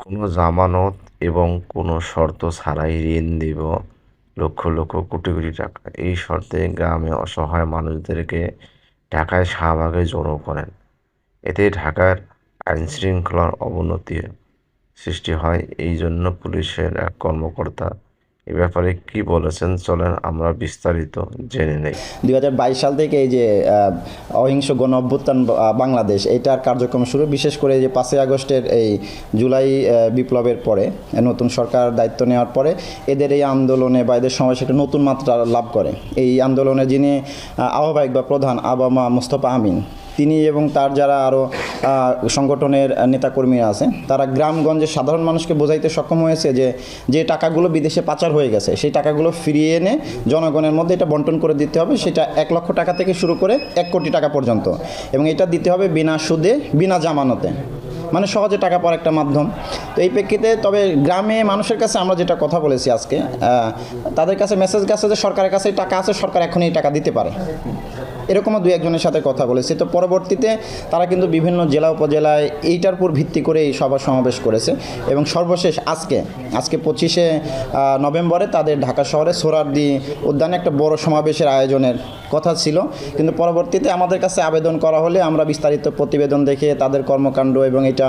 কোনো জামানত এবং কোনো শর্ত ছাড়াই ঋণ দিব লক্ষ লক্ষ কোটি কোটি টাকা। এই শর্তে গ্রামে অসহায় মানুষদেরকে ঢাকায় শাহবাগে জড়ো করেন। এতে ঢাকার আইনশৃঙ্খলার অবনতি সৃষ্টি হয়। এই জন্য পুলিশের এক কর্মকর্তা এ ব্যাপারে কি বলেছেন, চলেন আমরা বিস্তারিত জেনে নেই। 2022 সাল থেকে এই যে অহিংস গণ অভ্যুত্থান বাংলাদেশ এটার কার্যক্রম শুরু, বিশেষ করে যে 5ই আগস্টের এই জুলাই বিপ্লবের পরে নতুন সরকার দায়িত্ব নেওয়ার পরে এদের এই আন্দোলনে বা এদের সমাবেশ একটা নতুন মাত্রা লাভ করে। এই আন্দোলনে যিনি আহ্বায়ক বা প্রধান আবামা মোস্তফা আমিন, তিনি এবং তার যারা আরও সংগঠনের নেতাকর্মীরা আছে, তারা গ্রামগঞ্জের সাধারণ মানুষকে বোঝাইতে সক্ষম হয়েছে যে যে টাকাগুলো বিদেশে পাচার হয়ে গেছে সেই টাকাগুলো ফিরিয়ে এনে জনগণের মধ্যে এটা বন্টন করে দিতে হবে। সেটা 1 লক্ষ টাকা থেকে শুরু করে 1 কোটি টাকা পর্যন্ত, এবং এটা দিতে হবে বিনা সুদে বিনা জামানতে, মানে সহজে টাকা পাওয়ার একটা মাধ্যম। তো এই প্রেক্ষিতে তবে গ্রামে মানুষের কাছে আমরা যেটা কথা বলেছি আজকে, তাদের কাছে মেসেজ গেছে যে সরকারের কাছে টাকা আছে, সরকার এখন এই টাকা দিতে পারে, এরকমও 2-1 জনের সাথে কথা বলেছি। তো পরবর্তীতে তারা কিন্তু বিভিন্ন জেলা উপজেলায় এইটার উপর ভিত্তি করে এই সভা সমাবেশ করেছে, এবং সর্বশেষ আজকে 25শে নভেম্বরে তাদের ঢাকা শহরে সোহরাওয়ার্দী উদ্যানে একটা বড় সমাবেশের আয়োজনের কথা ছিল। কিন্তু পরবর্তীতে আমাদের কাছে আবেদন করা হলে আমরা বিস্তারিত প্রতিবেদন দেখে তাদের কর্মকাণ্ড এবং এটা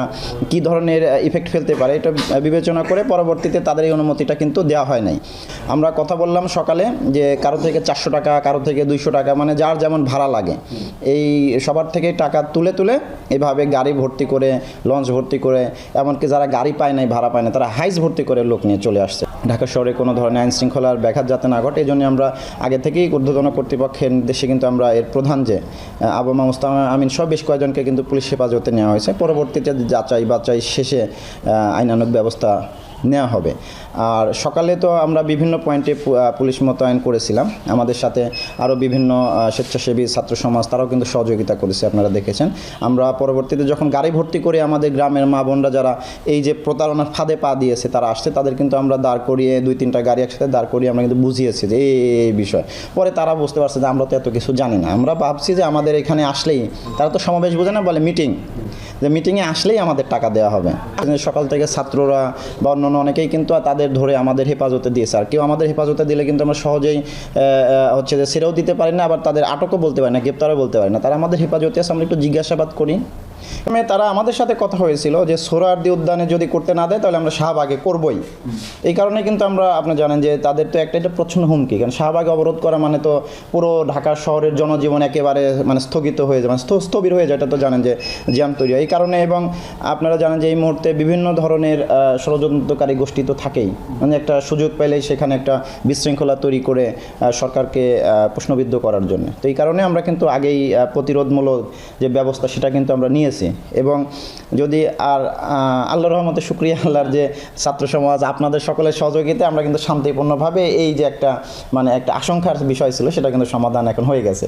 কী ধরনের ইফেক্ট ফেলতে পারে এটা বিবেচনা করে পরবর্তীতে তাদের এই অনুমতিটা কিন্তু দেওয়া হয় নাই। আমরা কথা বললাম সকালে যে কারো থেকে 400 টাকা, কারো থেকে 200 টাকা, মানে যার যেমন ভাড়া লাগে এই সবার থেকে টাকা তুলে তুলে এভাবে গাড়ি ভর্তি করে, লঞ্চ ভর্তি করে, এমনকি যারা গাড়ি পায় নাই, ভাড়া পায় না, তারা হাইস ভর্তি করে লোক নিয়ে চলে আসছে। ঢাকা শহরে কোনো ধরনের আইন শৃঙ্খলার ব্যাঘাত যাতে না ঘটে, এই জন্য আমরা আগে থেকেই ঊর্ধ্বতন কর্তৃপক্ষের নির্দেশে কিন্তু আমরা এর প্রধান যে আবামা মোস্তফা আমিন সহ বেশ কয়েকজনকে কিন্তু পুলিশ হেফাজতে নেওয়া হয়েছে। পরবর্তীতে যাচাই বাছাই শেষে আইনানুগ ব্যবস্থা নেওয়া হবে। আর সকালে তো আমরা বিভিন্ন পয়েন্টে পুলিশ মোতায়েন করেছিলাম, আমাদের সাথে আরও বিভিন্ন স্বেচ্ছাসেবী ছাত্র সমাজ তারাও কিন্তু সহযোগিতা করেছে, আপনারা দেখেছেন। আমরা পরবর্তীতে যখন গাড়ি ভর্তি করে আমাদের গ্রামের মা বোনরা যারা এই যে প্রতারণার ফাঁদে পা দিয়েছে তারা আসছে, তাদের কিন্তু আমরা দাঁড় করিয়ে 2-3টা গাড়ি একসাথে দাঁড় করিয়ে আমরা কিন্তু বুঝিয়েছি যে এই বিষয়। পরে তারা বুঝতে পারছে যে আমরা তো এত কিছু জানি না, আমরা ভাবছি যে আমাদের এখানে আসলেই, তারা তো সমাবেশ বোঝে না, বলে মিটিং, যে মিটিংয়ে আসলেই আমাদের টাকা দেওয়া হবে। সকাল থেকে ছাত্ররা বা অন্যান্য অনেকেই কিন্তু তাদের ধরে আমাদের হেফাজতে দিয়েছে। আর কেউ আমাদের হেফাজতে দিলে কিন্তু আমরা সহজেই হচ্ছে যে ছেড়েও দিতে পারি না, আবার তাদের আটকও বলতে পারি না, গ্রেপ্তারও বলতে পারি না। তারা আমাদের হেফাজতে আছে, আমরা একটু জিজ্ঞাসাবাদ করি। তারা আমাদের সাথে কথা হয়েছিল যে সোহরাওয়ার্দী উদ্যানে যদি করতে না দেয় তাহলে আমরা শাহবাগে করবই। এই কারণে কিন্তু আমরা, আপনি জানেন যে তাদের তো এটা প্রচ্ছন্ন হুমকি, কারণ শাহবাগে অবরোধ করা মানে তো পুরো ঢাকা শহরের জনজীবন একেবারে মানে স্থগিত হয়ে যায়, মানে স্থবির হয়ে যায়, এটা তো জানেন যে জ্যাম তৈরি হয়। এই কারণে, এবং আপনারা জানেন যে এই মুহূর্তে বিভিন্ন ধরনের ষড়যন্ত্রকারী গোষ্ঠী তো থাকেই, মানে একটা সুযোগ পেলেই সেখানে একটা বিশৃঙ্খলা তৈরি করে সরকারকে প্রশ্নবিদ্ধ করার জন্য। তো এই কারণে আমরা কিন্তু আগেই প্রতিরোধমূলক যে ব্যবস্থা সেটা কিন্তু আমরা নিয়েছি। এবং যদি আর আল্লাহর রহমতে শুকরিয়া আল্লাহর যে ছাত্র সমাজ আপনাদের সকলের সহযোগিতায় আমরা কিন্তু শান্তিপূর্ণভাবে এই যে একটা মানে একটা আশঙ্কার বিষয় ছিল সেটা কিন্তু সমাধান এখন হয়ে গেছে।